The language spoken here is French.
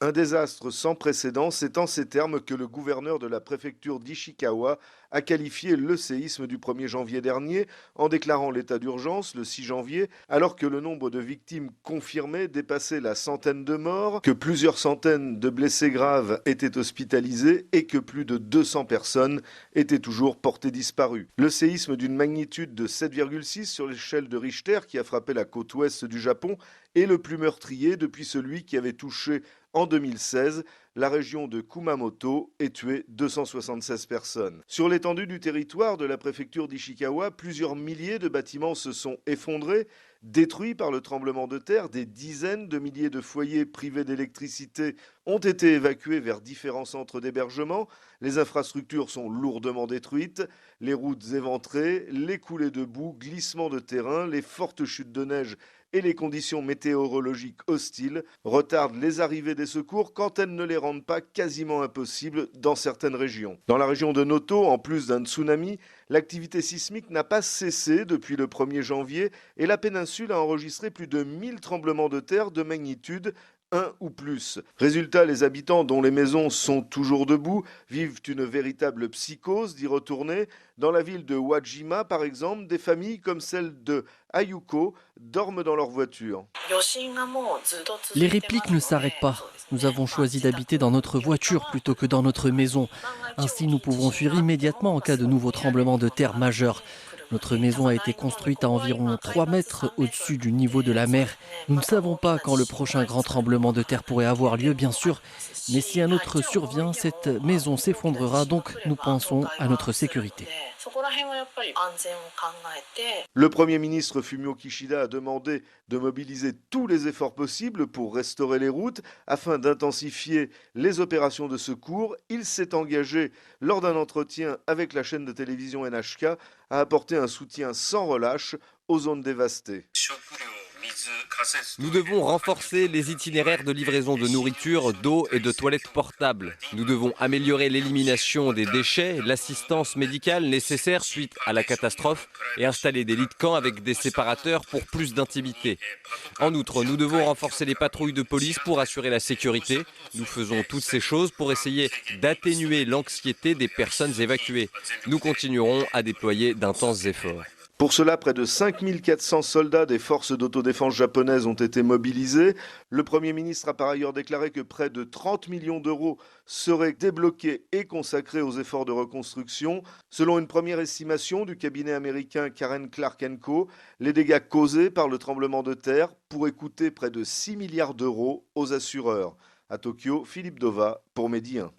Un désastre sans précédent, c'est en ces termes que le gouverneur de la préfecture d'Ishikawa a qualifié le séisme du 1er janvier dernier en déclarant l'état d'urgence le 6 janvier, alors que le nombre de victimes confirmées dépassait la centaine de morts, que plusieurs centaines de blessés graves étaient hospitalisés et que plus de 200 personnes étaient toujours portées disparues. Le séisme d'une magnitude de 7,6 sur l'échelle de Richter qui a frappé la côte ouest du Japon est le plus meurtrier depuis celui qui avait touché en 2016, la région de Kumamoto et tué 276 personnes. Sur l'étendue du territoire de la préfecture d'Ishikawa, plusieurs milliers de bâtiments se sont effondrés, détruits par le tremblement de terre. Des dizaines de milliers de foyers privés d'électricité ont été évacués vers différents centres d'hébergement. Les infrastructures sont lourdement détruites, les routes éventrées, les coulées de boue, glissements de terrain, les fortes chutes de neige et les conditions météorologiques hostiles retardent les arrivées des secours quand elles ne les rendent pas quasiment impossibles dans certaines régions. Dans la région de Noto, en plus d'un tsunami, l'activité sismique n'a pas cessé depuis le 1er janvier et la péninsule a enregistré plus de 1000 tremblements de terre de magnitude 1 ou plus. Résultat, les habitants dont les maisons sont toujours debout vivent une véritable psychose d'y retourner. Dans la ville de Wajima, par exemple, des familles comme celle de Ayuko dorment dans leur voiture. Les répliques ne s'arrêtent pas. Nous avons choisi d'habiter dans notre voiture plutôt que dans notre maison. Ainsi, nous pouvons fuir immédiatement en cas de nouveau tremblement de terre majeur. Notre maison a été construite à environ 3 mètres au-dessus du niveau de la mer. Nous ne savons pas quand le prochain grand tremblement de terre pourrait avoir lieu, bien sûr, mais si un autre survient, cette maison s'effondrera, donc nous pensons à notre sécurité. Le Premier ministre Fumio Kishida a demandé de mobiliser tous les efforts possibles pour restaurer les routes afin d'intensifier les opérations de secours. Il s'est engagé lors d'un entretien avec la chaîne de télévision NHK à apporter un soutien sans relâche aux zones dévastées. Nous devons renforcer les itinéraires de livraison de nourriture, d'eau et de toilettes portables. Nous devons améliorer l'élimination des déchets, l'assistance médicale nécessaire suite à la catastrophe et installer des lits de camp avec des séparateurs pour plus d'intimité. En outre, nous devons renforcer les patrouilles de police pour assurer la sécurité. Nous faisons toutes ces choses pour essayer d'atténuer l'anxiété des personnes évacuées. Nous continuerons à déployer d'intenses efforts. Pour cela, près de 5400 soldats des forces d'autodéfense japonaises ont été mobilisés. Le Premier ministre a par ailleurs déclaré que près de 30 millions d'euros seraient débloqués et consacrés aux efforts de reconstruction. Selon une première estimation du cabinet américain Karen Clark Co, les dégâts causés par le tremblement de terre pourraient coûter près de 6 milliards d'euros aux assureurs. À Tokyo, Philippe Dova pour Medi 1.